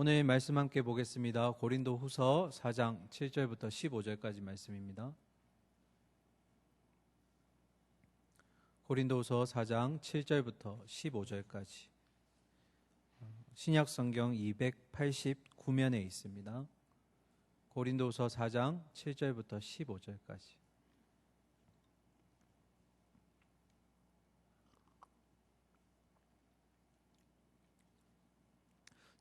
오늘 말씀 함께 보겠습니다. 고린도후서 4장 7절부터 15절까지 말씀입니다. 고린도후서 4장 7절부터 15절까지 신약성경 289면에 있습니다. 고린도후서 4장 7절부터 15절까지.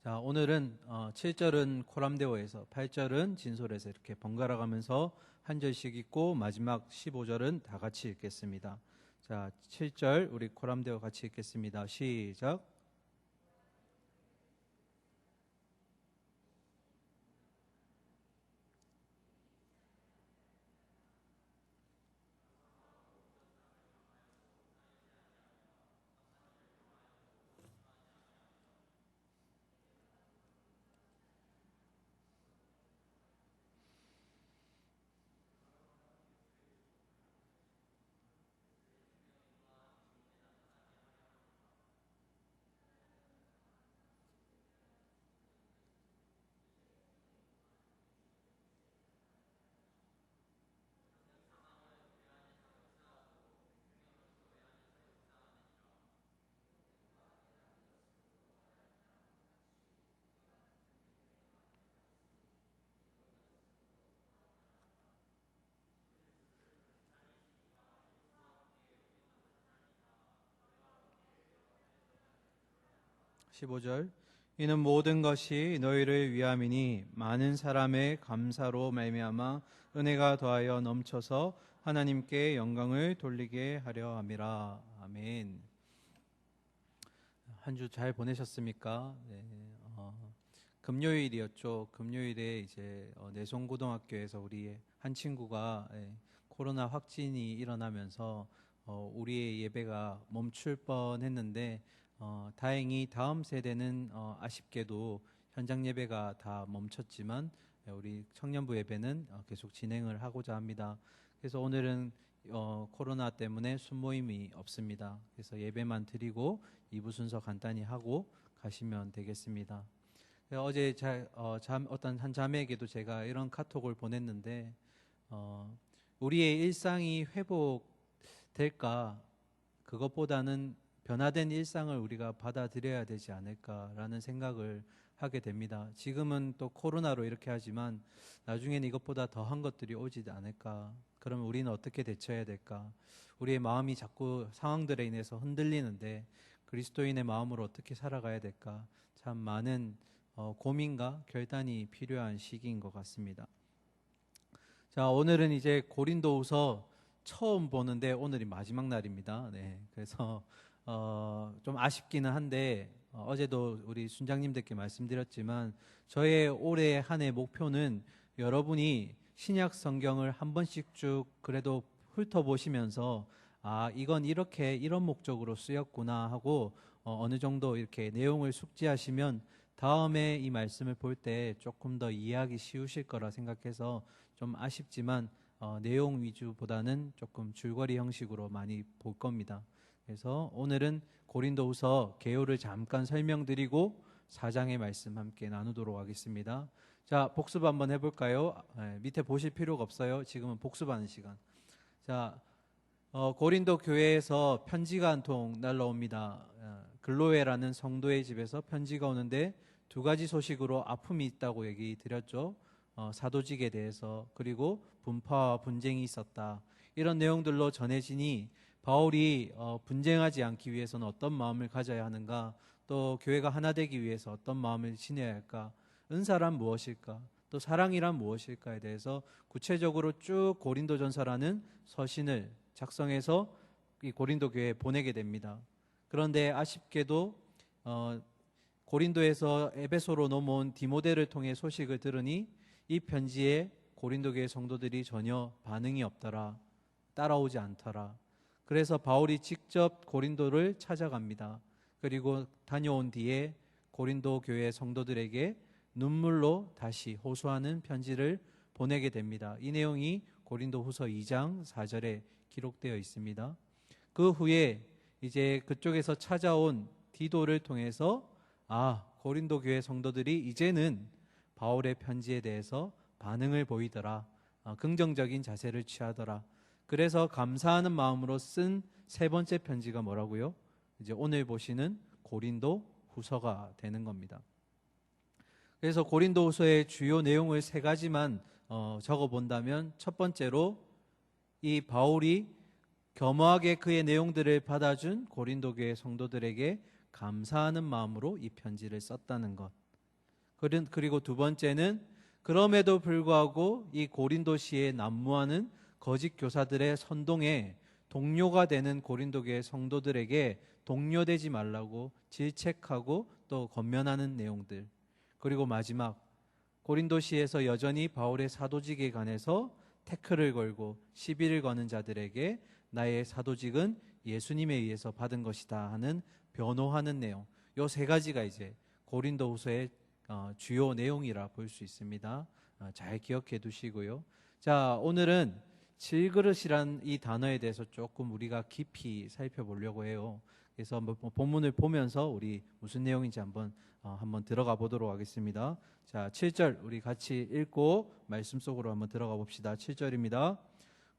자, 오늘은 7절은 코람데오에서 8절은 진솔에서 이렇게 번갈아 가면서 한 절씩 읽고 마지막 15절은 다 같이 읽겠습니다. 자, 7절 우리 코람데오 같이 읽겠습니다. 시작. (15절) 이는 모든 것이 너희를 위함이니 많은 사람의 감사로 말미암아 은혜가 더하여 넘쳐서 하나님께 영광을 돌리게 하려 함이라. 아멘. 한 주 잘 보내셨습니까? 네, 금요일이었죠. 금요일에 이제 내송고등학교에서 우리 한 친구가 코로나 확진이 일어나면서 우리의 예배가 멈출 뻔했는데 다행히 다음 세대는 아쉽게도 현장 예배가 다 멈췄지만 우리 청년부 예배는 계속 진행을 하고자 합니다. 그래서 오늘은 코로나 때문에 순모임이 없습니다. 그래서 예배만 드리고 2부 순서 간단히 하고 가시면 되겠습니다. 어제 어떤 한 자매에게도 제가 이런 카톡을 보냈는데 우리의 일상이 회복될까, 그것보다는 변화된 일상을 우리가 받아들여야 되지 않을까라는 생각을 하게 됩니다. 지금은 또 코로나로 이렇게 하지만 나중에는 이것보다 더한 것들이 오지 않을까. 그러면 우리는 어떻게 대처해야 될까? 우리의 마음이 자꾸 상황들에 인해서 흔들리는데 그리스도인의 마음으로 어떻게 살아가야 될까? 참 많은 고민과 결단이 필요한 시기인 것 같습니다. 자, 오늘은 이제 고린도후서 처음 보는데 오늘이 마지막 날입니다. 네, 그래서 좀 아쉽기는 한데 어제도 우리 순장님들께 말씀드렸지만 저의 올해 한 해 목표는 여러분이 신약 성경을 한 번씩 쭉 그래도 훑어보시면서 이건 이렇게 이런 목적으로 쓰였구나 하고 어느 정도 이렇게 내용을 숙지하시면 다음에 이 말씀을 볼 때 조금 더 이해하기 쉬우실 거라 생각해서 좀 아쉽지만 내용 위주보다는 조금 줄거리 형식으로 많이 볼 겁니다. 그래서 오늘은 고린도후서 개요를 잠깐 설명드리고 4장의 말씀 함께 나누도록 하겠습니다. 자, 복습 한번 해볼까요? 밑에 보실 필요가 없어요. 지금은 복습하는 시간. 자, 고린도 교회에서 편지가 한 통 날라옵니다. 글로에라는 성도의 집에서 편지가 오는데 두 가지 소식으로 아픔이 있다고 얘기 드렸죠. 사도직에 대해서, 그리고 분파와 분쟁이 있었다. 이런 내용들로 전해지니 바울이 분쟁하지 않기 위해서는 어떤 마음을 가져야 하는가, 또 교회가 하나 되기 위해서 어떤 마음을 지녀야 할까, 은사란 무엇일까, 또 사랑이란 무엇일까에 대해서 구체적으로 쭉 고린도전서라는 서신을 작성해서 이 고린도 교회에 보내게 됩니다. 그런데 아쉽게도 고린도에서 에베소로 넘어온 디모데를 통해 소식을 들으니 이 편지에 고린도 교회 성도들이 전혀 반응이 없더라, 따라오지 않더라. 그래서 바울이 직접 고린도를 찾아갑니다. 그리고 다녀온 뒤에 고린도 교회 성도들에게 눈물로 다시 호소하는 편지를 보내게 됩니다. 이 내용이 고린도후서 2장 4절에 기록되어 있습니다. 그 후에 이제 그쪽에서 찾아온 디도를 통해서 고린도 교회 성도들이 이제는 바울의 편지에 대해서 반응을 보이더라. 긍정적인 자세를 취하더라. 그래서 감사하는 마음으로 쓴 세 번째 편지가 뭐라고요? 이제 오늘 보시는 고린도 후서가 되는 겁니다. 그래서 고린도 후서의 주요 내용을 세 가지만 적어 본다면, 첫 번째로 이 바울이 겸허하게 그의 내용들을 받아준 고린도 교회 성도들에게 감사하는 마음으로 이 편지를 썼다는 것. 그리고 두 번째는 그럼에도 불구하고 이 고린도시에 난무하는 거짓 교사들의 선동에 동료가 되는 고린도 교회 성도들에게 동료되지 말라고 질책하고 또 권면하는 내용들. 그리고 마지막, 고린도시에서 여전히 바울의 사도직에 관해서 태클을 걸고 시비를 거는 자들에게 나의 사도직은 예수님에 의해서 받은 것이다 하는 변호하는 내용. 요 세 가지가 이제 고린도후서의 주요 내용이라 볼 수 있습니다. 잘 기억해 두시고요. 자, 오늘은 질그릇이란 이 단어에 대해서 조금 우리가 깊이 살펴보려고 해요. 그래서 본문을 보면서 우리 무슨 내용인지 한번 들어가 보도록 하겠습니다. 자, 7절 우리 같이 읽고 말씀 속으로 한번 들어가 봅시다. 7절입니다.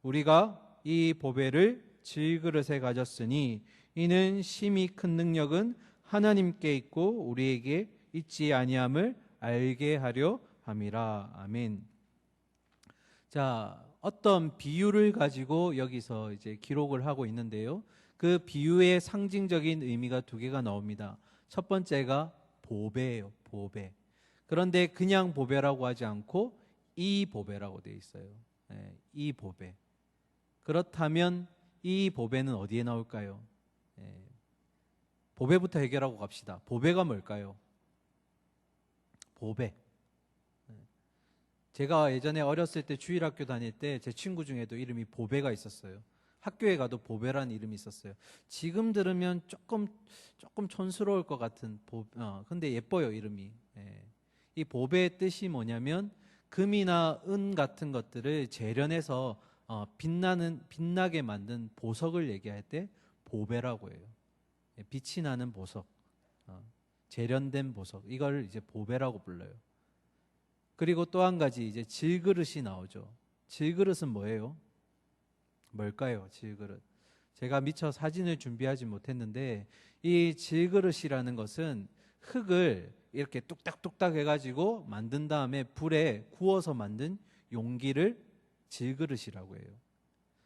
우리가 이 보배를 질그릇에 가졌으니 이는 심히 큰 능력은 하나님께 있고 우리에게 있지 아니함을 알게 하려 함이라. 아멘. 자, 어떤 비유를 가지고 여기서 이제 기록을 하고 있는데요. 그 비유의 상징적인 의미가 두 개가 나옵니다. 첫 번째가 보배예요. 보배. 그런데 그냥 보배라고 하지 않고 이 보배라고 되어 있어요. 네, 이 보배. 그렇다면 이 보배는 어디에 나올까요? 네, 보배부터 해결하고 갑시다. 보배가 뭘까요? 보배. 제가 예전에 어렸을 때 주일학교 다닐 때 제 친구 중에도 이름이 보배가 있었어요. 학교에 가도 보배라는 이름이 있었어요. 지금 들으면 조금 촌스러울 것 같은 근데 예뻐요, 이름이. 예. 이 보배의 뜻이 뭐냐면 금이나 은 같은 것들을 재련해서 빛나게 만든 보석을 얘기할 때 보배라고 해요. 예, 빛이 나는 보석, 재련된 보석, 이걸 이제 보배라고 불러요. 그리고 또 한 가지 이제 질그릇이 나오죠. 질그릇은 뭐예요? 뭘까요? 질그릇. 제가 미처 사진을 준비하지 못했는데 이 질그릇이라는 것은 흙을 이렇게 뚝딱뚝딱 해가지고 만든 다음에 불에 구워서 만든 용기를 질그릇이라고 해요.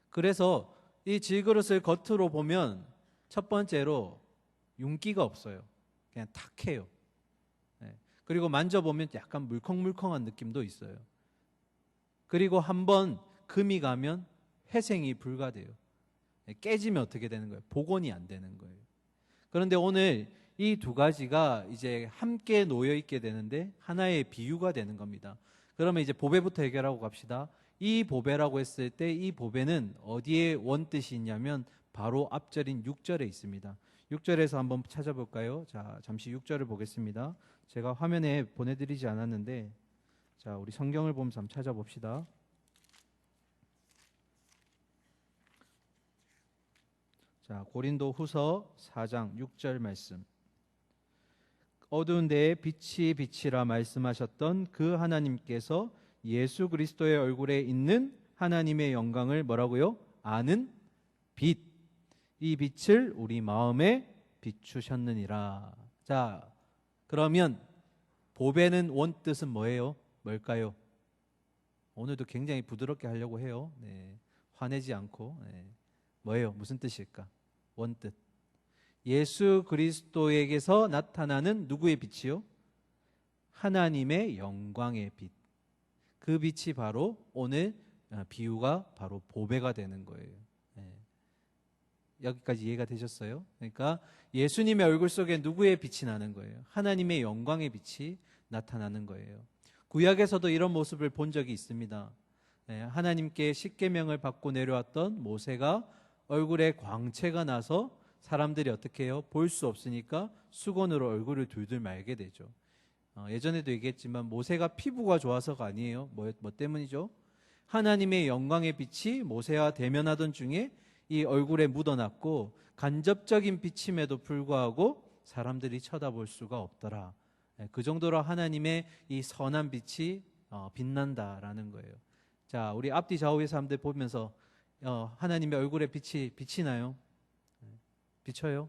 그래서 이 질그릇을 겉으로 보면 첫 번째로 윤기가 없어요. 그냥 탁해요. 네. 그리고 만져보면 약간 물컹물컹한 느낌도 있어요. 그리고 한번 금이 가면 회생이 불가돼요. 깨지면 어떻게 되는 거예요? 복원이 안 되는 거예요. 그런데 오늘 이 두 가지가 이제 함께 놓여 있게 되는데 하나의 비유가 되는 겁니다. 그러면 이제 보배부터 해결하고 갑시다. 이 보배라고 했을 때 이 보배는 어디에 원뜻이 있냐면 바로 앞절인 6절에 있습니다. 6절에서 한번 찾아볼까요? 자, 잠시 6절을 보겠습니다. 제가 화면에 보내드리지 않았는데, 자, 우리 성경을 보면서 한번 찾아봅시다. 자, 고린도 후서 4장 6절 말씀. 어두운 데에 빛이 빛이라 말씀하셨던 그 하나님께서 예수 그리스도의 얼굴에 있는 하나님의 영광을 뭐라고요? 아는 빛. 이 빛을 우리 마음에 비추셨느니라. 자, 그러면 보배는 원뜻은 뭐예요? 뭘까요? 오늘도 굉장히 부드럽게 하려고 해요. 네, 화내지 않고. 네. 뭐예요? 무슨 뜻일까? 원뜻. 예수 그리스도에게서 나타나는 누구의 빛이요? 하나님의 영광의 빛. 그 빛이 바로 오늘 비유가 바로 보배가 되는 거예요. 네. 여기까지 이해가 되셨어요? 그러니까 예수님의 얼굴 속에 누구의 빛이 나는 거예요? 하나님의 영광의 빛이 나타나는 거예요. 구약에서도 이런 모습을 본 적이 있습니다. 네. 하나님께 십계명을 받고 내려왔던 모세가 얼굴에 광채가 나서 사람들이 어떻게 해요? 볼 수 없으니까 수건으로 얼굴을 둘둘 말게 되죠. 예전에도 얘기했지만 모세가 피부가 좋아서가 아니에요. 뭐 때문이죠? 하나님의 영광의 빛이 모세와 대면하던 중에 이 얼굴에 묻어났고 간접적인 비침에도 불구하고 사람들이 쳐다볼 수가 없더라. 그 정도로 하나님의 이 선한 빛이 빛난다라는 거예요. 자, 우리 앞뒤 좌우의 사람들 보면서 하나님의 얼굴에 빛이 비치나요? 비쳐요?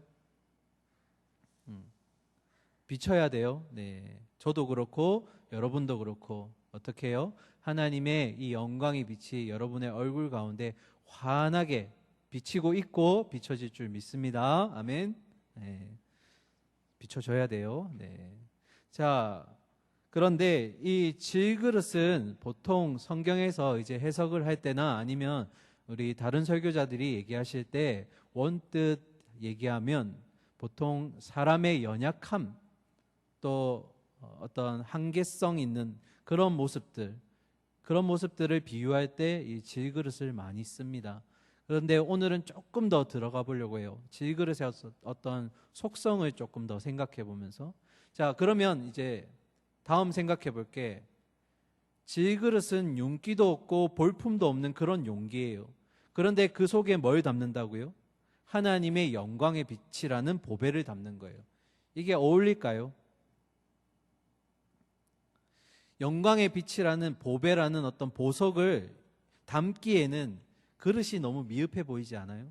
비쳐야 돼요. 네, 저도 그렇고 여러분도 그렇고 어떻게 해요? 하나님의 이 영광의 빛이 여러분의 얼굴 가운데 환하게 비치고 있고 비춰질 줄 믿습니다. 아멘. 네, 비춰줘야 돼요. 네. 자, 그런데 이 질그릇은 보통 성경에서 이제 해석을 할 때나 아니면 우리 다른 설교자들이 얘기하실 때 원뜻 얘기하면 보통 사람의 연약함 또 어떤 한계성 있는 그런 모습들을 비유할 때 이 질그릇을 많이 씁니다. 그런데 오늘은 조금 더 들어가 보려고 해요. 질그릇의 어떤 속성을 조금 더 생각해 보면서, 자, 그러면 이제 다음 생각해 볼게. 질그릇은 윤기도 없고 볼품도 없는 그런 용기예요. 그런데 그 속에 뭘 담는다고요? 하나님의 영광의 빛이라는 보배를 담는 거예요. 이게 어울릴까요? 영광의 빛이라는 보배라는 어떤 보석을 담기에는 그릇이 너무 미흡해 보이지 않아요?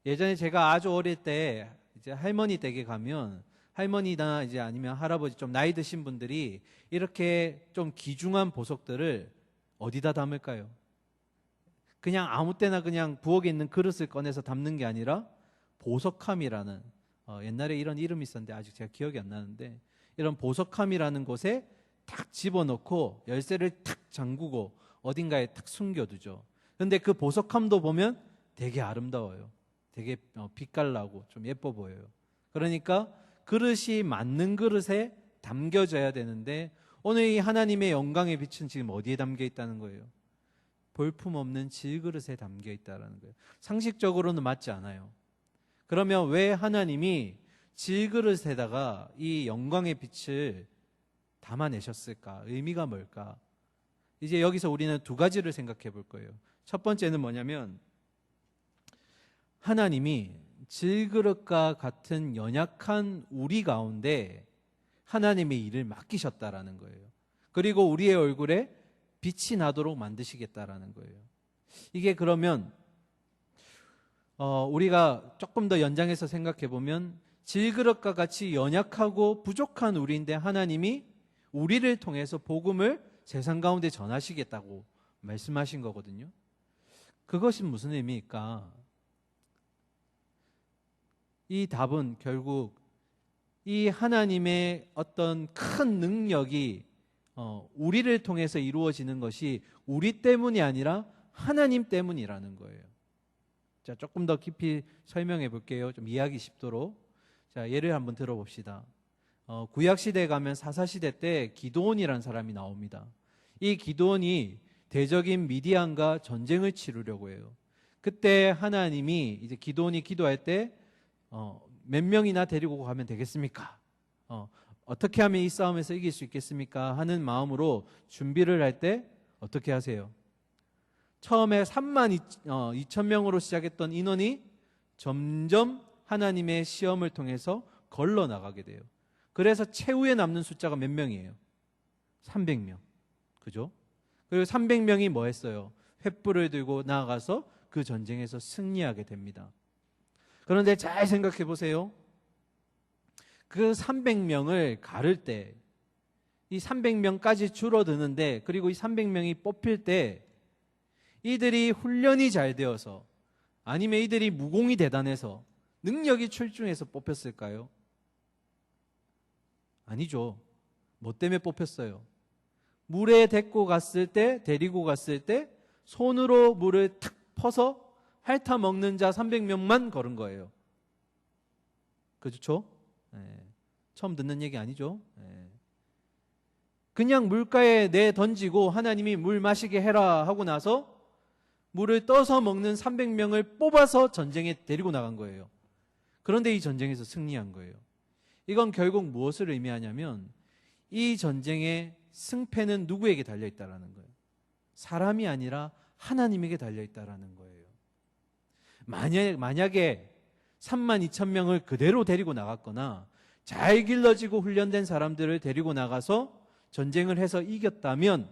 예전에 제가 아주 어릴 때 이제 할머니 댁에 가면 할머니나 이제 아니면 할아버지 좀 나이 드신 분들이 이렇게 좀 귀중한 보석들을 어디다 담을까요? 그냥 아무 때나 그냥 부엌에 있는 그릇을 꺼내서 담는 게 아니라 보석함이라는 옛날에 이런 이름이 있었는데 아직 제가 기억이 안 나는데 이런 보석함이라는 곳에 탁 집어넣고 열쇠를 탁 잠그고 어딘가에 탁 숨겨두죠. 그런데 그 보석함도 보면 되게 아름다워요. 되게 빛깔나고 좀 예뻐 보여요. 그러니까 그릇이 맞는 그릇에 담겨져야 되는데 오늘 이 하나님의 영광의 빛은 지금 어디에 담겨 있다는 거예요? 볼품없는 질그릇에 담겨 있다는 거예요. 상식적으로는 맞지 않아요. 그러면 왜 하나님이 질그릇에다가 이 영광의 빛을 담아내셨을까? 의미가 뭘까? 이제 여기서 우리는 두 가지를 생각해 볼 거예요. 첫 번째는 뭐냐면 하나님이 질그릇과 같은 연약한 우리 가운데 하나님의 일을 맡기셨다라는 거예요. 그리고 우리의 얼굴에 빛이 나도록 만드시겠다라는 거예요. 이게 그러면 우리가 조금 더 연장해서 생각해 보면 질그릇과 같이 연약하고 부족한 우리인데 하나님이 우리를 통해서 복음을 세상 가운데 전하시겠다고 말씀하신 거거든요. 그것이 무슨 의미일까? 이 답은 결국 이 하나님의 어떤 큰 능력이 우리를 통해서 이루어지는 것이 우리 때문이 아니라 하나님 때문이라는 거예요. 자, 조금 더 깊이 설명해 볼게요. 좀 이해하기 쉽도록. 자, 예를 한번 들어봅시다. 구약 시대에 가면 사사 시대 때 기드온이라는 사람이 나옵니다. 이 기드온이 대적인 미디안과 전쟁을 치르려고 해요. 그때 하나님이 이제 기드온이 기도할 때 몇 명이나 데리고 가면 되겠습니까? 어떻게 하면 이 싸움에서 이길 수 있겠습니까? 하는 마음으로 준비를 할 때 어떻게 하세요? 처음에 3만 2천 명으로 시작했던 인원이 점점 하나님의 시험을 통해서 걸러 나가게 돼요. 그래서 최후에 남는 숫자가 몇 명이에요? 300명. 그죠? 그리고 300명이 뭐 했어요? 횃불을 들고 나아가서 그 전쟁에서 승리하게 됩니다. 그런데 잘 생각해 보세요. 그 300명을 가를 때 이 300명까지 줄어드는데 그리고 이 300명이 뽑힐 때 이들이 훈련이 잘 되어서 아니면 이들이 무공이 대단해서 능력이 출중해서 뽑혔을까요? 아니죠. 뭐 때문에 뽑혔어요? 물에 데리고 갔을 때 손으로 물을 탁 퍼서 핥아 먹는 자 300명만 걸은 거예요. 그렇죠? 네. 처음 듣는 얘기 아니죠? 네. 그냥 물가에 내 던지고 하나님이 물 마시게 해라 하고 나서 물을 떠서 먹는 300명을 뽑아서 전쟁에 데리고 나간 거예요. 그런데 이 전쟁에서 승리한 거예요. 이건 결국 무엇을 의미하냐면 이 전쟁의 승패는 누구에게 달려있다라는 거예요. 사람이 아니라 하나님에게 달려있다라는 거예요. 만약에 3만 2천 명을 그대로 데리고 나갔거나 잘 길러지고 훈련된 사람들을 데리고 나가서 전쟁을 해서 이겼다면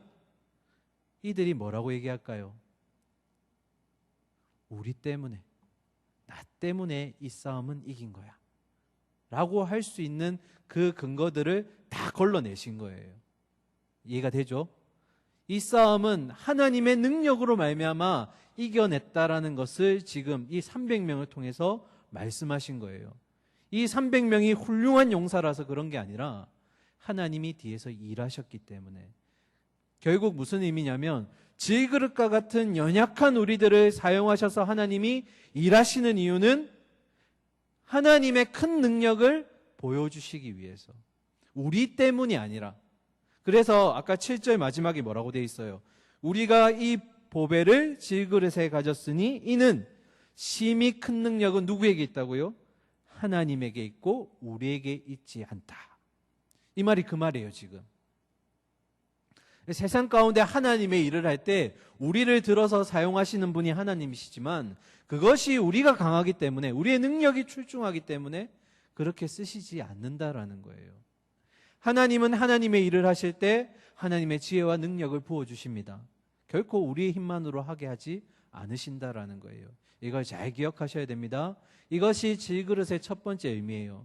이들이 뭐라고 얘기할까요? 우리 때문에, 나 때문에 이 싸움은 이긴 거야 라고 할 수 있는 그 근거들을 다 걸러내신 거예요. 이해가 되죠? 이 싸움은 하나님의 능력으로 말미암아 이겨냈다라는 것을 지금 이 300명을 통해서 말씀하신 거예요. 이 300명이 훌륭한 용사라서 그런 게 아니라 하나님이 뒤에서 일하셨기 때문에. 결국 무슨 의미냐면 질그릇과 같은 연약한 우리들을 사용하셔서 하나님이 일하시는 이유는 하나님의 큰 능력을 보여주시기 위해서, 우리 때문이 아니라. 그래서 아까 7절 마지막에 뭐라고 되어 있어요? 우리가 이 보배를 질그릇에 가졌으니 이는 심히 큰 능력은 누구에게 있다고요? 하나님에게 있고 우리에게 있지 않다. 이 말이 그 말이에요. 지금 세상 가운데 하나님의 일을 할 때 우리를 들어서 사용하시는 분이 하나님이시지만 그것이 우리가 강하기 때문에, 우리의 능력이 출중하기 때문에 그렇게 쓰시지 않는다라는 거예요. 하나님은 하나님의 일을 하실 때 하나님의 지혜와 능력을 부어주십니다. 결코 우리의 힘만으로 하게 하지 않으신다라는 거예요. 이걸 잘 기억하셔야 됩니다. 이것이 질그릇의 첫 번째 의미예요.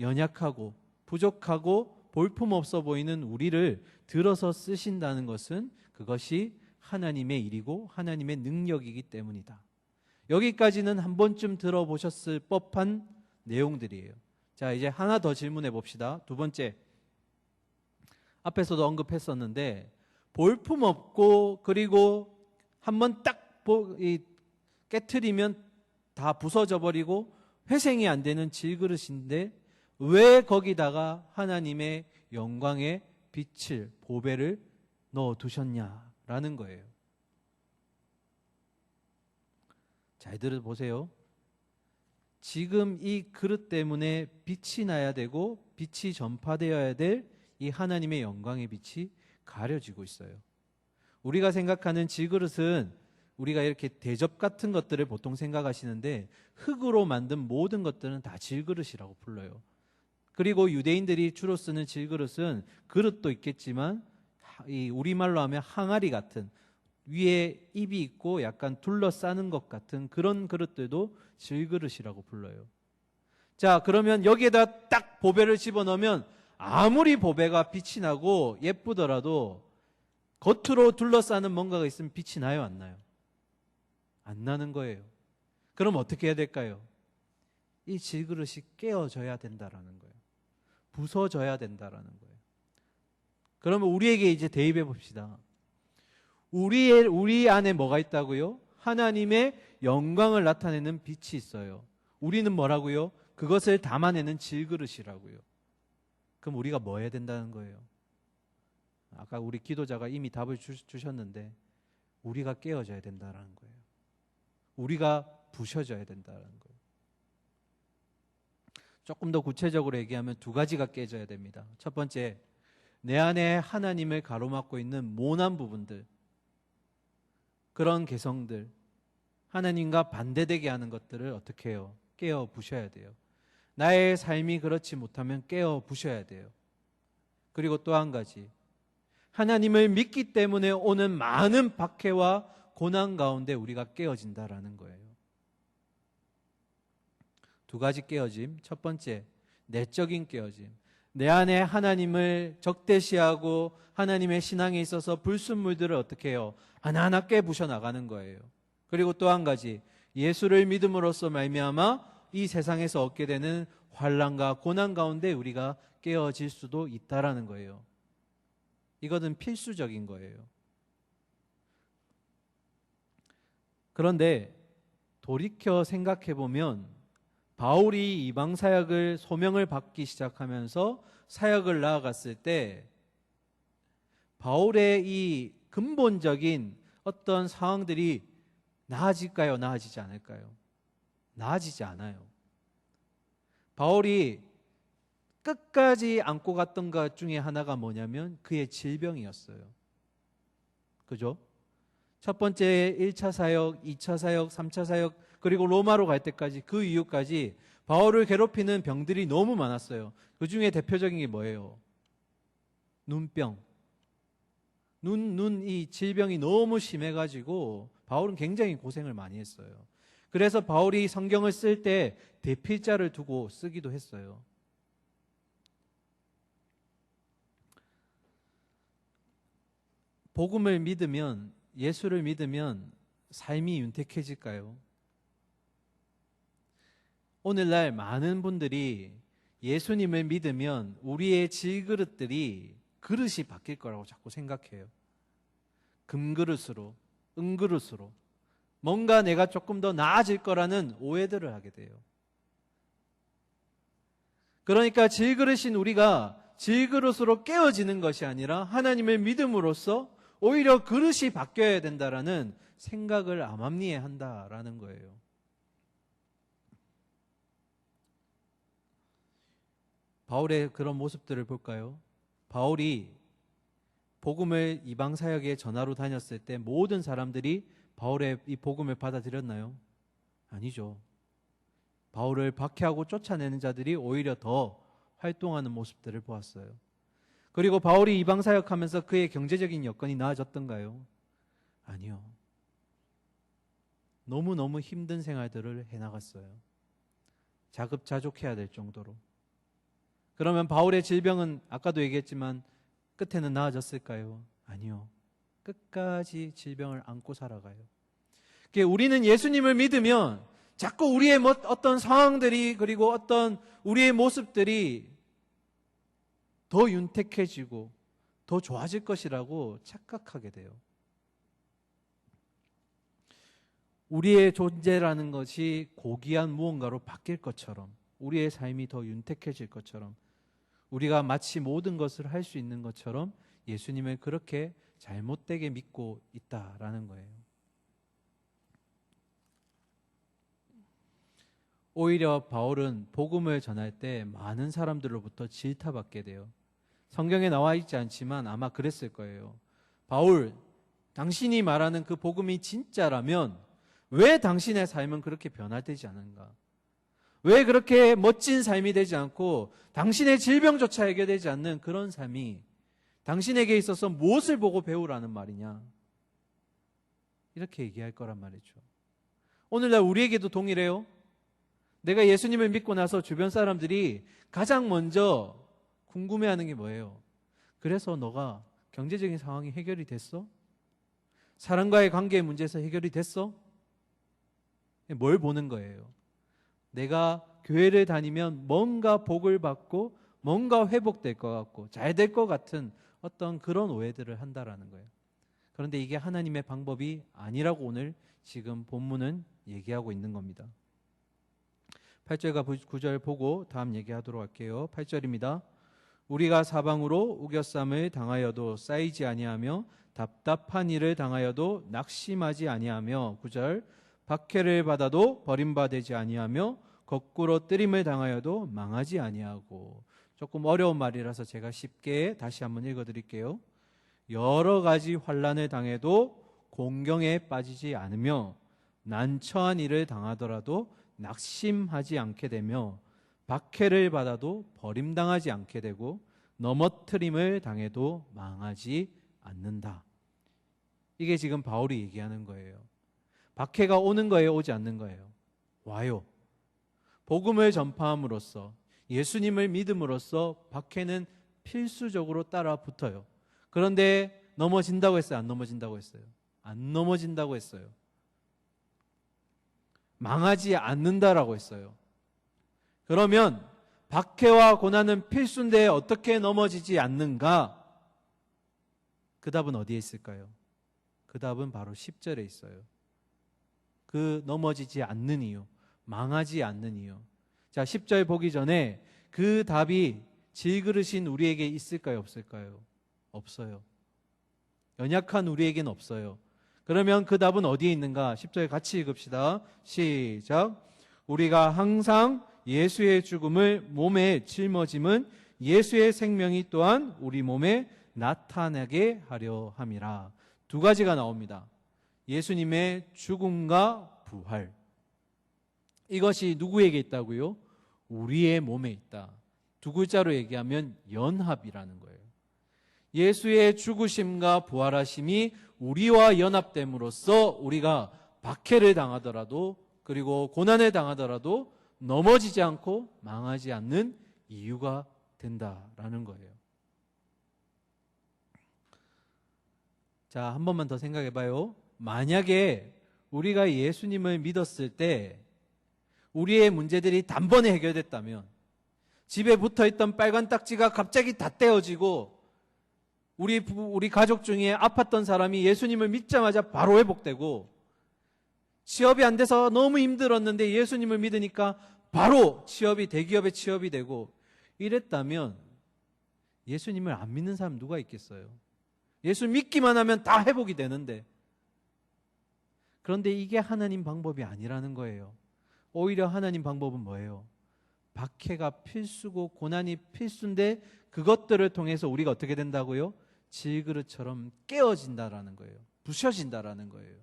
연약하고 부족하고 볼품없어 보이는 우리를 들어서 쓰신다는 것은 그것이 하나님의 일이고 하나님의 능력이기 때문이다. 여기까지는 한 번쯤 들어보셨을 법한 내용들이에요. 자, 이제 하나 더 질문해 봅시다. 두 번째, 앞에서도 언급했었는데 볼품없고 그리고 한번 딱 깨트리면 다 부서져 버리고 회생이 안 되는 질그릇인데 왜 거기다가 하나님의 영광의 빛을, 보배를 넣어두셨냐라는 거예요. 잘 들어보세요. 지금 이 그릇 때문에 빛이 나야 되고 빛이 전파되어야 될 이 하나님의 영광의 빛이 가려지고 있어요. 우리가 생각하는 질그릇은 우리가 이렇게 대접 같은 것들을 보통 생각하시는데 흙으로 만든 모든 것들은 다 질그릇이라고 불러요. 그리고 유대인들이 주로 쓰는 질그릇은 그릇도 있겠지만 이 우리말로 하면 항아리 같은 위에 입이 있고 약간 둘러싸는 것 같은 그런 그릇들도 질그릇이라고 불러요. 자, 그러면 여기에다 딱 보배를 집어넣으면 아무리 보배가 빛이 나고 예쁘더라도 겉으로 둘러싸는 뭔가가 있으면 빛이 나요, 안 나요? 안 나는 거예요. 그럼 어떻게 해야 될까요? 이 질그릇이 깨어져야 된다라는 거예요. 부서져야 된다라는 거예요. 그러면 우리에게 이제 대입해 봅시다. 우리 안에 뭐가 있다고요? 하나님의 영광을 나타내는 빛이 있어요. 우리는 뭐라고요? 그것을 담아내는 질그릇이라고요. 그럼 우리가 뭐 해야 된다는 거예요? 아까 우리 기도자가 이미 답을 주셨는데 우리가 깨어져야 된다는 거예요. 우리가 부셔져야 된다는 거예요. 조금 더 구체적으로 얘기하면 두 가지가 깨져야 됩니다. 첫 번째, 내 안에 하나님을 가로막고 있는 모난 부분들, 그런 개성들, 하나님과 반대되게 하는 것들을 어떻게 해요? 깨어 부셔야 돼요. 나의 삶이 그렇지 못하면 깨어 부셔야 돼요. 그리고 또 한 가지, 하나님을 믿기 때문에 오는 많은 박해와 고난 가운데 우리가 깨어진다라는 거예요. 두 가지 깨어짐. 첫 번째, 내적인 깨어짐. 내 안에 하나님을 적대시하고 하나님의 신앙에 있어서 불순물들을 어떻게 해요? 하나하나 깨부셔 나가는 거예요. 그리고 또 한 가지, 예수를 믿음으로써 말미암아 이 세상에서 얻게 되는 환난과 고난 가운데 우리가 깨어질 수도 있다라는 거예요. 이것은 필수적인 거예요. 그런데 돌이켜 생각해 보면 바울이 이방 사역을 소명을 받기 시작하면서 사역을 나아갔을 때 바울의 이 근본적인 어떤 상황들이 나아질까요? 나아지지 않을까요? 나아지지 않아요. 바울이 끝까지 안고 갔던 것 중에 하나가 뭐냐면 그의 질병이었어요. 그죠? 첫 번째 1차 사역, 2차 사역, 3차 사역, 그리고 로마로 갈 때까지 그 이후까지 바울을 괴롭히는 병들이 너무 많았어요. 그 중에 대표적인 게 뭐예요? 눈병. 이 질병이 너무 심해가지고 바울은 굉장히 고생을 많이 했어요. 그래서 바울이 성경을 쓸 때 대필자를 두고 쓰기도 했어요. 복음을 믿으면, 예수를 믿으면 삶이 윤택해질까요? 오늘날 많은 분들이 예수님을 믿으면 우리의 질그릇들이 그릇이 바뀔 거라고 자꾸 생각해요. 금그릇으로, 은그릇으로. 뭔가 내가 조금 더 나아질 거라는 오해들을 하게 돼요. 그러니까 질그릇인 우리가 질그릇으로 깨어지는 것이 아니라 하나님을 믿음으로써 오히려 그릇이 바뀌어야 된다라는 생각을 암암리에 한다라는 거예요. 바울의 그런 모습들을 볼까요? 바울이 복음을 이방 사역에 전하러 다녔을 때 모든 사람들이 바울의 이 복음을 받아들였나요? 아니죠. 바울을 박해하고 쫓아내는 자들이 오히려 더 활동하는 모습들을 보았어요. 그리고 바울이 이방 사역하면서 그의 경제적인 여건이 나아졌던가요? 아니요. 너무너무 힘든 생활들을 해나갔어요. 자급자족해야 될 정도로. 그러면 바울의 질병은 아까도 얘기했지만 끝에는 나아졌을까요? 아니요. 끝까지 질병을 안고 살아가요. 우리는 예수님을 믿으면 자꾸 우리의 어떤 상황들이 그리고 어떤 우리의 모습들이 더 윤택해지고 더 좋아질 것이라고 착각하게 돼요. 우리의 존재라는 것이 고귀한 무언가로 바뀔 것처럼, 우리의 삶이 더 윤택해질 것처럼, 우리가 마치 모든 것을 할 수 있는 것처럼 예수님을 그렇게 잘못되게 믿고 있다라는 거예요. 오히려 바울은 복음을 전할 때 많은 사람들로부터 질타받게 돼요. 성경에 나와 있지 않지만 아마 그랬을 거예요. 바울, 당신이 말하는 그 복음이 진짜라면 왜 당신의 삶은 그렇게 변화되지 않은가? 왜 그렇게 멋진 삶이 되지 않고 당신의 질병조차 해결되지 않는 그런 삶이 당신에게 있어서 무엇을 보고 배우라는 말이냐? 이렇게 얘기할 거란 말이죠. 오늘날 우리에게도 동일해요. 내가 예수님을 믿고 나서 주변 사람들이 가장 먼저 궁금해하는 게 뭐예요? 그래서 너가 경제적인 상황이 해결이 됐어? 사람과의 관계의 문제에서 해결이 됐어? 뭘 보는 거예요? 내가 교회를 다니면 뭔가 복을 받고 뭔가 회복될 것 같고 잘 될 것 같은 어떤 그런 오해들을 한다라는 거예요. 그런데 이게 하나님의 방법이 아니라고 오늘 지금 본문은 얘기하고 있는 겁니다. 8절과 9절 보고 다음 얘기하도록 할게요. 8절입니다. 우리가 사방으로 우겨쌈을 당하여도 쌓이지 아니하며 답답한 일을 당하여도 낙심하지 아니하며 9절 박해를 받아도 버림받지 아니하며 거꾸로 뜨림을 당하여도 망하지 아니하고. 조금 어려운 말이라서 제가 쉽게 다시 한번 읽어드릴게요. 여러 가지 환난을 당해도 공경에 빠지지 않으며 난처한 일을 당하더라도 낙심하지 않게 되며 박해를 받아도 버림당하지 않게 되고 넘어뜨림을 당해도 망하지 않는다. 이게 지금 바울이 얘기하는 거예요. 박해가 오는 거예요? 오지 않는 거예요? 와요. 복음을 전파함으로써 예수님을 믿음으로써 박해는 필수적으로 따라 붙어요. 그런데 넘어진다고 했어요? 안 넘어진다고 했어요? 안 넘어진다고 했어요. 망하지 않는다라고 했어요. 그러면 박해와 고난은 필수인데 어떻게 넘어지지 않는가? 그 답은 어디에 있을까요? 그 답은 바로 10절에 있어요. 그 넘어지지 않는 이유, 망하지 않는 이유. 자, 10절 보기 전에 그 답이 질그릇인 우리에게 있을까요? 없을까요? 없어요. 연약한 우리에게는 없어요. 그러면 그 답은 어디에 있는가? 10절 같이 읽읍시다. 시작. 우리가 항상 예수의 죽음을 몸에 짊어짐은 예수의 생명이 또한 우리 몸에 나타나게 하려 함이라. 두 가지가 나옵니다. 예수님의 죽음과 부활. 이것이 누구에게 있다고요? 우리의 몸에 있다. 두 글자로 얘기하면 연합이라는 거예요. 예수의 죽으심과 부활하심이 우리와 연합됨으로써 우리가 박해를 당하더라도, 그리고 고난을 당하더라도 넘어지지 않고 망하지 않는 이유가 된다라는 거예요. 자, 한 번만 더 생각해 봐요. 만약에 우리가 예수님을 믿었을 때 우리의 문제들이 단번에 해결됐다면, 집에 붙어있던 빨간 딱지가 갑자기 다 떼어지고 우리 가족 중에 아팠던 사람이 예수님을 믿자마자 바로 회복되고, 취업이 안 돼서 너무 힘들었는데 예수님을 믿으니까 바로 대기업에 취업이 되고, 이랬다면 예수님을 안 믿는 사람 누가 있겠어요? 예수 믿기만 하면 다 회복이 되는데. 그런데 이게 하나님 방법이 아니라는 거예요. 오히려 하나님 방법은 뭐예요? 박해가 필수고 고난이 필수인데 그것들을 통해서 우리가 어떻게 된다고요? 질그릇처럼 깨어진다라는 거예요. 부셔진다라는 거예요.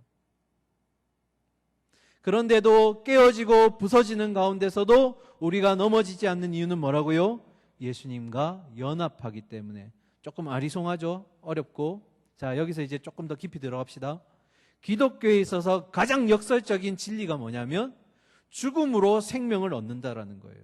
그런데도 깨어지고 부서지는 가운데서도 우리가 넘어지지 않는 이유는 뭐라고요? 예수님과 연합하기 때문에. 조금 아리송하죠? 어렵고. 자, 여기서 이제 조금 더 깊이 들어갑시다. 기독교에 있어서 가장 역설적인 진리가 뭐냐면 죽음으로 생명을 얻는다라는 거예요.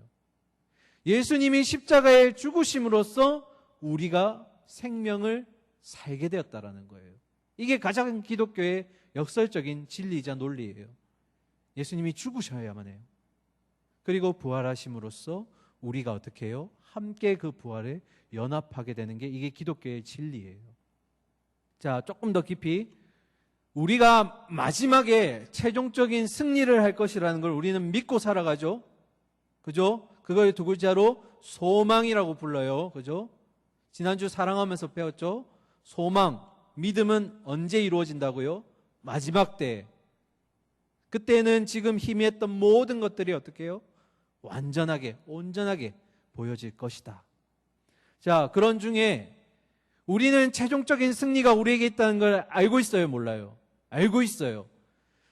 예수님이 십자가에 죽으심으로써 우리가 생명을 살게 되었다라는 거예요. 이게 가장 기독교의 역설적인 진리이자 논리예요. 예수님이 죽으셔야만 해요. 그리고 부활하심으로써 우리가 어떻게 해요? 함께 그 부활에 연합하게 되는 게 이게 기독교의 진리예요. 자, 조금 더 깊이, 우리가 마지막에 최종적인 승리를 할 것이라는 걸 우리는 믿고 살아가죠. 그죠? 그걸 두 글자로 소망이라고 불러요. 그죠? 지난주 사랑하면서 배웠죠? 소망, 믿음은 언제 이루어진다고요? 마지막 때. 그때는 지금 희미했던 모든 것들이 어떻게 해요? 완전하게, 온전하게 보여질 것이다. 자, 그런 중에 우리는 최종적인 승리가 우리에게 있다는 걸 알고 있어요? 몰라요? 알고 있어요.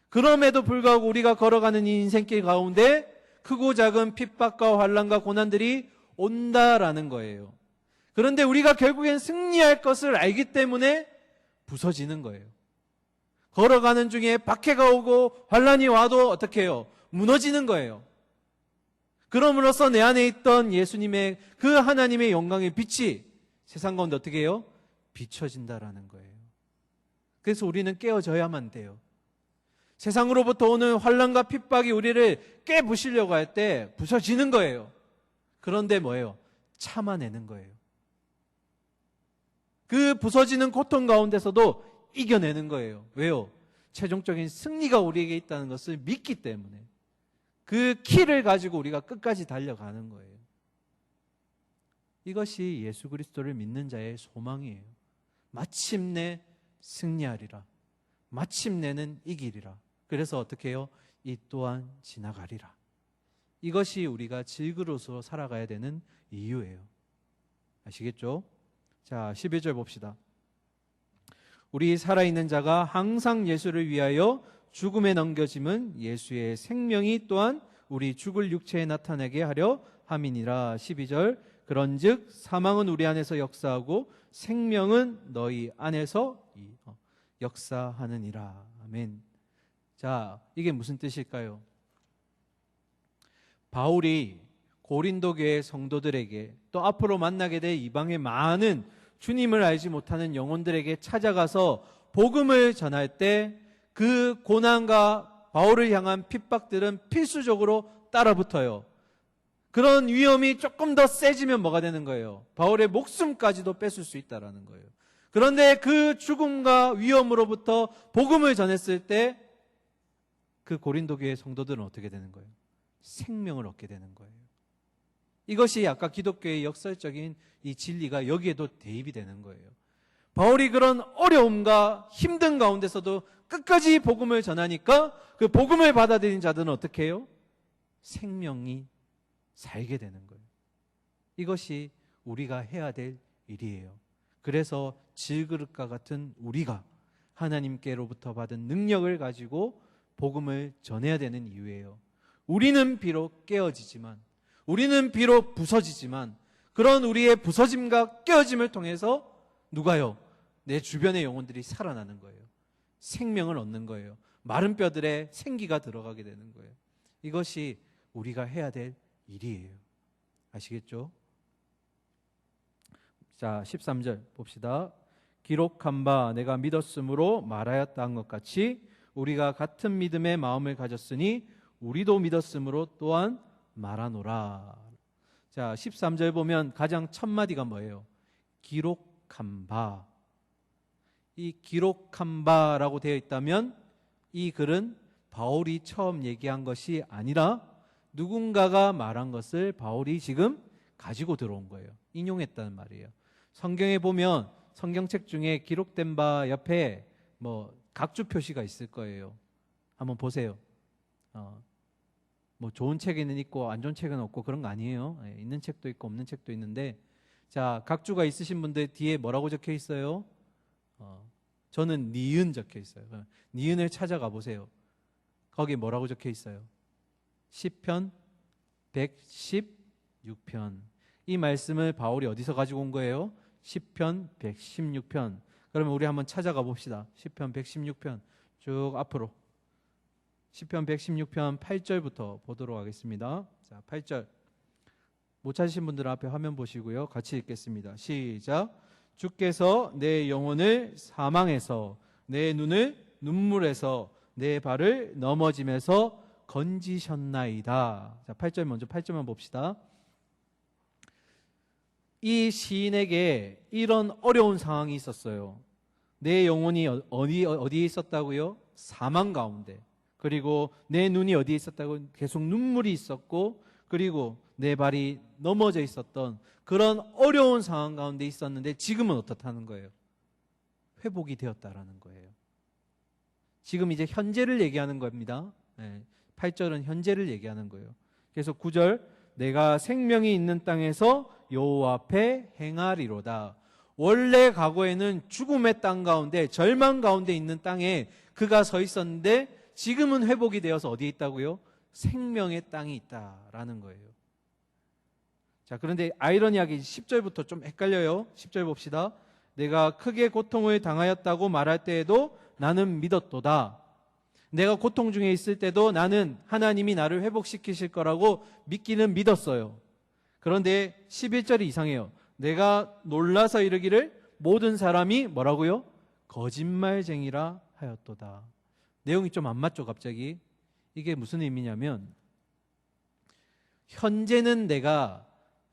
그럼에도 불구하고 우리가 걸어가는 이 인생길 가운데 크고 작은 핍박과 환난과 고난들이 온다라는 거예요. 그런데 우리가 결국엔 승리할 것을 알기 때문에 부서지는 거예요. 걸어가는 중에 박해가 오고 환난이 와도 어떻게 해요? 무너지는 거예요. 그럼으로써 내 안에 있던 예수님의 그 하나님의 영광의 빛이 세상 가운데 어떻게 해요? 비춰진다라는 거예요. 그래서 우리는 깨어져야만 돼요. 세상으로부터 오는 환난과 핍박이 우리를 깨부시려고 할 때 부서지는 거예요. 그런데 뭐예요? 참아내는 거예요. 그 부서지는 고통 가운데서도 이겨내는 거예요. 왜요? 최종적인 승리가 우리에게 있다는 것을 믿기 때문에. 그 키를 가지고 우리가 끝까지 달려가는 거예요. 이것이 예수 그리스도를 믿는 자의 소망이에요. 마침내 승리하리라. 마침내는 이기리라. 그래서 어떻게 해요? 이 또한 지나가리라. 이것이 우리가 질그릇으로 살아가야 되는 이유예요. 아시겠죠? 자, 11절 봅시다. 우리 살아있는 자가 항상 예수를 위하여 죽음에 넘겨짐은 예수의 생명이 또한 우리 죽을 육체에 나타나게 하려 함이니라. 12절. 그런즉 사망은 우리 안에서 역사하고 생명은 너희 안에서 역사하느니라. 아멘. 자, 이게 무슨 뜻일까요? 바울이 고린도 교회 성도들에게 또 앞으로 만나게 될 이방의 많은 주님을 알지 못하는 영혼들에게 찾아가서 복음을 전할 때 그 고난과 바울을 향한 핍박들은 필수적으로 따라붙어요. 그런 위험이 조금 더 세지면 뭐가 되는 거예요? 바울의 목숨까지도 뺏을 수 있다는 거예요. 그런데 그 죽음과 위험으로부터 복음을 전했을 때 그 고린도 교회 성도들은 어떻게 되는 거예요? 생명을 얻게 되는 거예요. 이것이 아까 기독교의 역설적인 이 진리가 여기에도 대입이 되는 거예요. 바울이 그런 어려움과 힘든 가운데서도 끝까지 복음을 전하니까 그 복음을 받아들인 자들은 어떻게 해요? 생명이 살게 되는 거예요. 이것이 우리가 해야 될 일이에요. 그래서 질그릇과 같은 우리가 하나님께로부터 받은 능력을 가지고 복음을 전해야 되는 이유예요. 우리는 비록 깨어지지만, 우리는 비록 부서지지만 그런 우리의 부서짐과 깨어짐을 통해서 누가요? 내 주변의 영혼들이 살아나는 거예요. 생명을 얻는 거예요. 마른 뼈들에 생기가 들어가게 되는 거예요. 이것이 우리가 해야 될 일이에요. 아시겠죠? 자, 13절 봅시다. 기록한 바 내가 믿었으므로 말하였다 한 것 같이 우리가 같은 믿음의 마음을 가졌으니 우리도 믿었으므로 또한 말하노라. 자, 13절 보면 가장 첫 마디가 뭐예요? 기록한 바. 이 기록한 바라고 되어 있다면 이 글은 바울이 처음 얘기한 것이 아니라 누군가가 말한 것을 바울이 지금 가지고 들어온 거예요. 인용했다는 말이에요. 성경에 보면 성경책 중에 기록된 바 옆에 뭐 각주 표시가 있을 거예요. 한번 보세요. 뭐 좋은 책에는 있고 안 좋은 책은 없고 그런 거 아니에요. 있는 책도 있고 없는 책도 있는데, 자, 각주가 있으신 분들 뒤에 뭐라고 적혀 있어요? 저는 니은 적혀 있어요. 니은을 찾아가 보세요. 거기 뭐라고 적혀 있어요? 시편 116편. 이 말씀을 바울이 어디서 가지고 온 거예요? 시편 116편. 그러면 우리 한번 찾아가 봅시다. 시편 116편 쭉 앞으로. 시편 116편 8절부터 보도록 하겠습니다. 자, 8절. 못 찾으신 분들 앞에 화면 보시고요. 같이 읽겠습니다. 시작. 주께서 내 영혼을 사망에서 내 눈을 눈물에서 내 발을 넘어짐에서 건지셨나이다. 자, 8절 먼저 8절만 봅시다. 이 시인에게 이런 어려운 상황이 있었어요. 내 영혼이 어디에 있었다고요? 사망 가운데. 그리고 내 눈이 어디에 있었다고? 계속 눈물이 있었고, 그리고 내 발이 넘어져 있었던 그런 어려운 상황 가운데 있었는데 지금은 어떻다는 거예요? 회복이 되었다라는 거예요. 지금 이제 현재를 얘기하는 겁니다. 8절은 현재를 얘기하는 거예요. 그래서 9절, 내가 생명이 있는 땅에서 여호와 앞에 행하리로다. 원래 과거에는 죽음의 땅 가운데, 절망 가운데 있는 땅에 그가 서 있었는데 지금은 회복이 되어서 어디에 있다고요? 생명의 땅이 있다라는 거예요. 자, 그런데 아이러니하게 10절부터 좀 헷갈려요. 10절 봅시다. 내가 크게 고통을 당하였다고 말할 때에도 나는 믿었도다. 내가 고통 중에 있을 때도 나는 하나님이 나를 회복시키실 거라고 믿기는 믿었어요. 그런데 11절이 이상해요. 내가 놀라서 이르기를 모든 사람이 뭐라고요? 거짓말쟁이라 하였도다. 내용이 좀 안 맞죠, 갑자기? 이게 무슨 의미냐면, 현재는 내가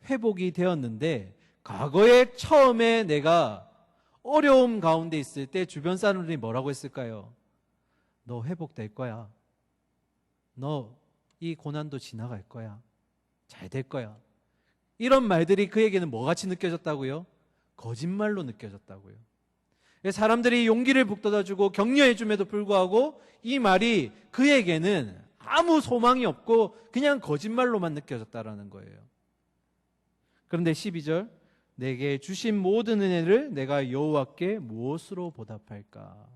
회복이 되었는데 과거에 처음에 내가 어려움 가운데 있을 때 주변 사람들이 뭐라고 했을까요? 너 회복될 거야. 너 이 고난도 지나갈 거야. 잘 될 거야. 이런 말들이 그에게는 뭐같이 느껴졌다고요? 거짓말로 느껴졌다고요. 사람들이 용기를 북돋아주고 격려해줌에도 불구하고 이 말이 그에게는 아무 소망이 없고 그냥 거짓말로만 느껴졌다라는 거예요. 그런데 12절, 내게 주신 모든 은혜를 내가 여호와께 무엇으로 보답할까?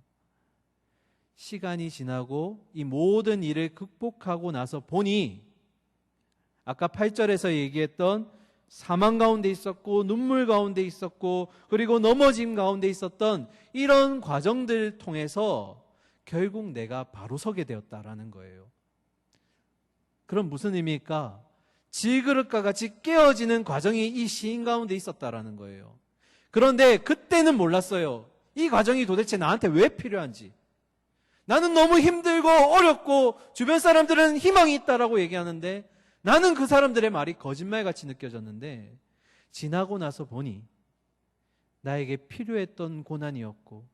시간이 지나고 이 모든 일을 극복하고 나서 보니 아까 8절에서 얘기했던 사망 가운데 있었고 눈물 가운데 있었고 그리고 넘어짐 가운데 있었던 이런 과정들을 통해서 결국 내가 바로 서게 되었다라는 거예요. 그럼 무슨 의미일까? 질그릇과 같이 깨어지는 과정이 이 시인 가운데 있었다라는 거예요. 그런데 그때는 몰랐어요. 이 과정이 도대체 나한테 왜 필요한지. 나는 너무 힘들고 어렵고 주변 사람들은 희망이 있다라고 얘기하는데 나는 그 사람들의 말이 거짓말같이 느껴졌는데 지나고 나서 보니 나에게 필요했던 고난이었고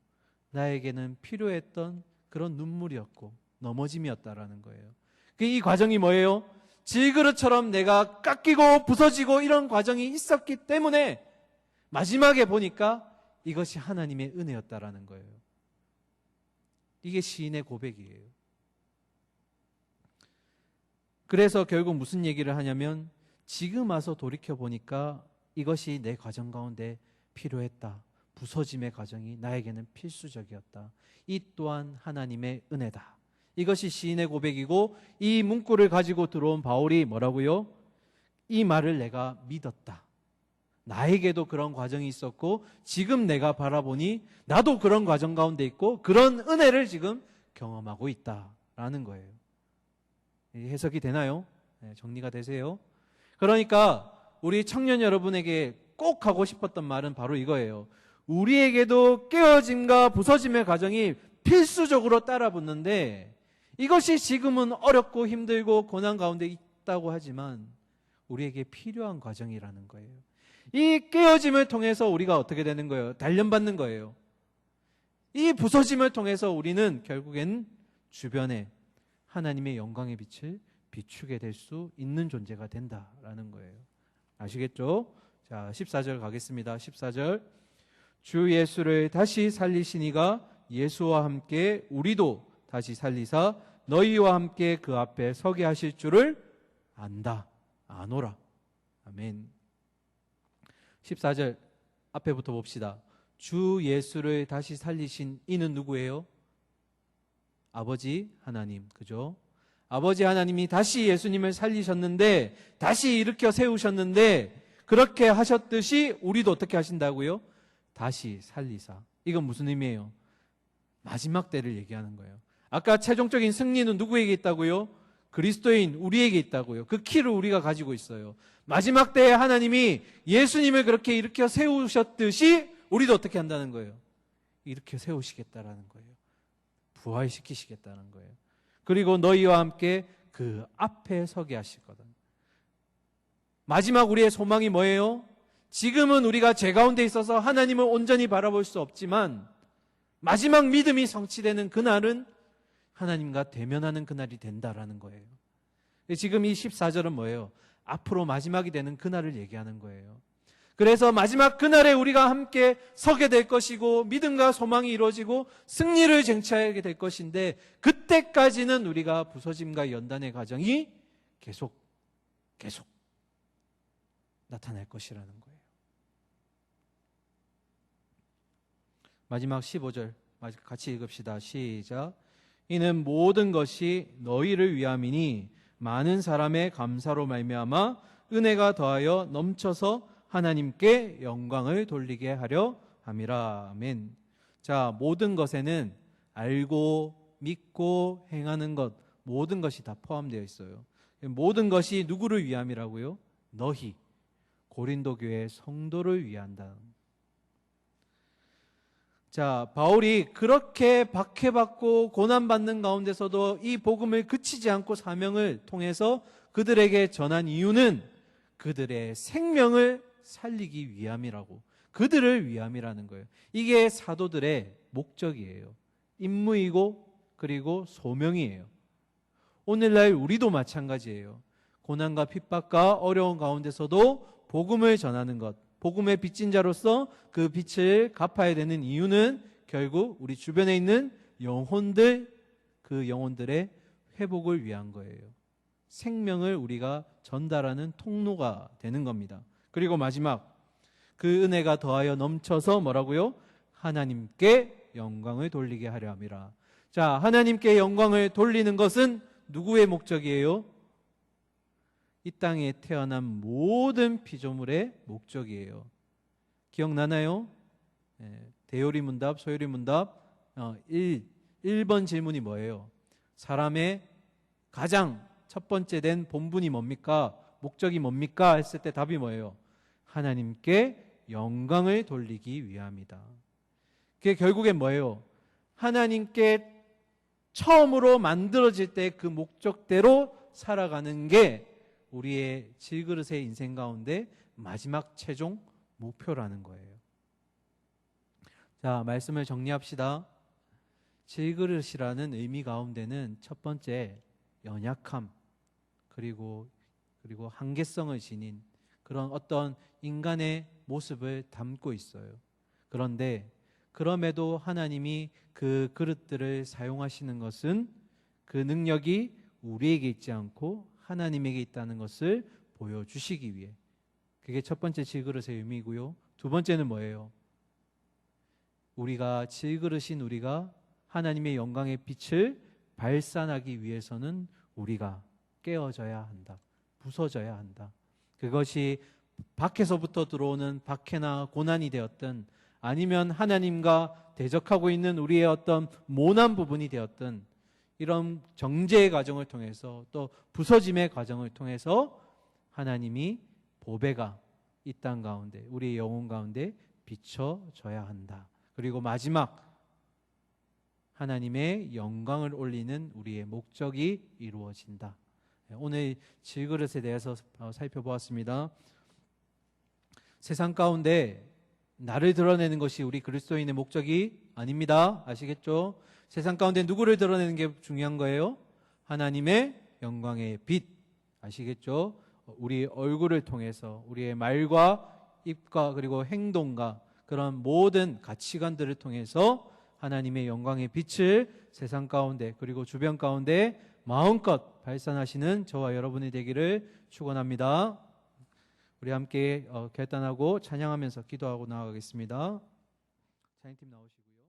나에게는 필요했던 그런 눈물이었고 넘어짐이었다라는 거예요. 이 과정이 뭐예요? 질그릇처럼 내가 깎이고 부서지고 이런 과정이 있었기 때문에 마지막에 보니까 이것이 하나님의 은혜였다라는 거예요. 이게 시인의 고백이에요. 그래서 결국 무슨 얘기를 하냐면 지금 와서 돌이켜보니까 이것이 내 과정 가운데 필요했다. 부서짐의 과정이 나에게는 필수적이었다. 이 또한 하나님의 은혜다. 이것이 시인의 고백이고 이 문구를 가지고 들어온 바울이 뭐라고요? 이 말을 내가 믿었다. 나에게도 그런 과정이 있었고 지금 내가 바라보니 나도 그런 과정 가운데 있고 그런 은혜를 지금 경험하고 있다라는 거예요. 해석이 되나요? 네, 정리가 되세요? 그러니까 우리 청년 여러분에게 꼭 하고 싶었던 말은 바로 이거예요. 우리에게도 깨어짐과 부서짐의 과정이 필수적으로 따라붙는데 이것이 지금은 어렵고 힘들고 고난 가운데 있다고 하지만 우리에게 필요한 과정이라는 거예요. 이 깨어짐을 통해서 우리가 어떻게 되는 거예요? 단련받는 거예요. 이 부서짐을 통해서 우리는 결국엔 주변에 하나님의 영광의 빛을 비추게 될 수 있는 존재가 된다라는 거예요. 아시겠죠? 자, 14절 가겠습니다. 14절. 주 예수를 다시 살리시니가 예수와 함께 우리도 다시 살리사 너희와 함께 그 앞에 서게 하실 줄을 안다. 아노라. 아멘. 14절 앞에부터 봅시다. 주 예수를 다시 살리신 이는 누구예요? 아버지 하나님, 그죠? 아버지 하나님이 다시 예수님을 살리셨는데, 다시 일으켜 세우셨는데, 그렇게 하셨듯이 우리도 어떻게 하신다고요? 다시 살리사. 이건 무슨 의미예요? 마지막 때를 얘기하는 거예요. 아까 최종적인 승리는 누구에게 있다고요? 그리스도인 우리에게 있다고요. 그 키를 우리가 가지고 있어요. 마지막 때에 하나님이 예수님을 그렇게 일으켜 세우셨듯이 우리도 어떻게 한다는 거예요? 일으켜 세우시겠다라는 거예요. 부활시키시겠다는 거예요. 그리고 너희와 함께 그 앞에 서게 하실 거다. 마지막 우리의 소망이 뭐예요? 지금은 우리가 죄 가운데 있어서 하나님을 온전히 바라볼 수 없지만 마지막 믿음이 성취되는 그날은 하나님과 대면하는 그날이 된다라는 거예요. 지금 이 14절은 뭐예요? 앞으로 마지막이 되는 그날을 얘기하는 거예요. 그래서 마지막 그날에 우리가 함께 서게 될 것이고 믿음과 소망이 이루어지고 승리를 쟁취하게 될 것인데 그때까지는 우리가 부서짐과 연단의 과정이 계속 나타날 것이라는 거예요. 마지막 15절 같이 읽읍시다. 시작. 이는 모든 것이 너희를 위함이니 많은 사람의 감사로 말미암아 은혜가 더하여 넘쳐서 하나님께 영광을 돌리게 하려 함이라. 아멘. 자, 모든 것에는 알고 믿고 행하는 것, 모든 것이 다 포함되어 있어요. 모든 것이 누구를 위함이라고요? 너희 고린도 교회 성도를 위한다. 자, 바울이 그렇게 박해받고 고난받는 가운데서도 이 복음을 그치지 않고 사명을 통해서 그들에게 전한 이유는 그들의 생명을 살리기 위함이라고, 그들을 위함이라는 거예요. 이게 사도들의 목적이에요. 임무이고 그리고 소명이에요. 오늘날 우리도 마찬가지예요. 고난과 핍박과 어려운 가운데서도 복음을 전하는 것, 복음의 빚진 자로서 그 빚을 갚아야 되는 이유는 결국 우리 주변에 있는 영혼들, 그 영혼들의 회복을 위한 거예요. 생명을 우리가 전달하는 통로가 되는 겁니다. 그리고 마지막, 그 은혜가 더하여 넘쳐서 뭐라고요? 하나님께 영광을 돌리게 하려 함이라. 자, 하나님께 영광을 돌리는 것은 누구의 목적이에요? 이 땅에 태어난 모든 피조물의 목적이에요. 기억나나요? 대요리 문답, 소요리 문답 1번 질문이 뭐예요? 사람의 가장 첫 번째 된 본분이 뭡니까? 목적이 뭡니까? 했을 때 답이 뭐예요? 하나님께 영광을 돌리기 위함이다. 그게 결국엔 뭐예요? 하나님께 처음으로 만들어질 때 그 목적대로 살아가는 게 우리의 질그릇의 인생 가운데 마지막 최종 목표라는 거예요. 자, 말씀을 정리합시다. 질그릇이라는 의미 가운데는 첫 번째 연약함, 그리고 한계성을 지닌 그런 어떤 인간의 모습을 담고 있어요. 그런데 그럼에도 하나님이 그 그릇들을 사용하시는 것은 그 능력이 우리에게 있지 않고 하나님에게 있다는 것을 보여주시기 위해, 그게 첫 번째 질그릇의 의미고요. 두 번째는 뭐예요? 우리가 질그릇인 우리가 하나님의 영광의 빛을 발산하기 위해서는 우리가 깨어져야 한다, 부서져야 한다. 그것이 밖에서부터 들어오는 박해나 고난이 되었든 아니면 하나님과 대적하고 있는 우리의 어떤 모난 부분이 되었든 이런 정죄의 과정을 통해서 또 부서짐의 과정을 통해서 하나님이 보배가 이 땅 가운데 우리의 영혼 가운데 비춰져야 한다. 그리고 마지막 하나님의 영광을 올리는 우리의 목적이 이루어진다. 오늘 질그릇에 대해서 살펴보았습니다. 세상 가운데 나를 드러내는 것이 우리 그리스도인의 목적이 아닙니다. 아시겠죠? 세상 가운데 누구를 드러내는 게 중요한 거예요? 하나님의 영광의 빛. 아시겠죠? 우리 얼굴을 통해서 우리의 말과 입과 그리고 행동과 그런 모든 가치관들을 통해서 하나님의 영광의 빛을 세상 가운데 그리고 주변 가운데 마음껏 발산하시는 저와 여러분이 되기를 축원합니다. 우리 함께 결단하고 찬양하면서 기도하고 나아가겠습니다. 찬양팀 나오시고요.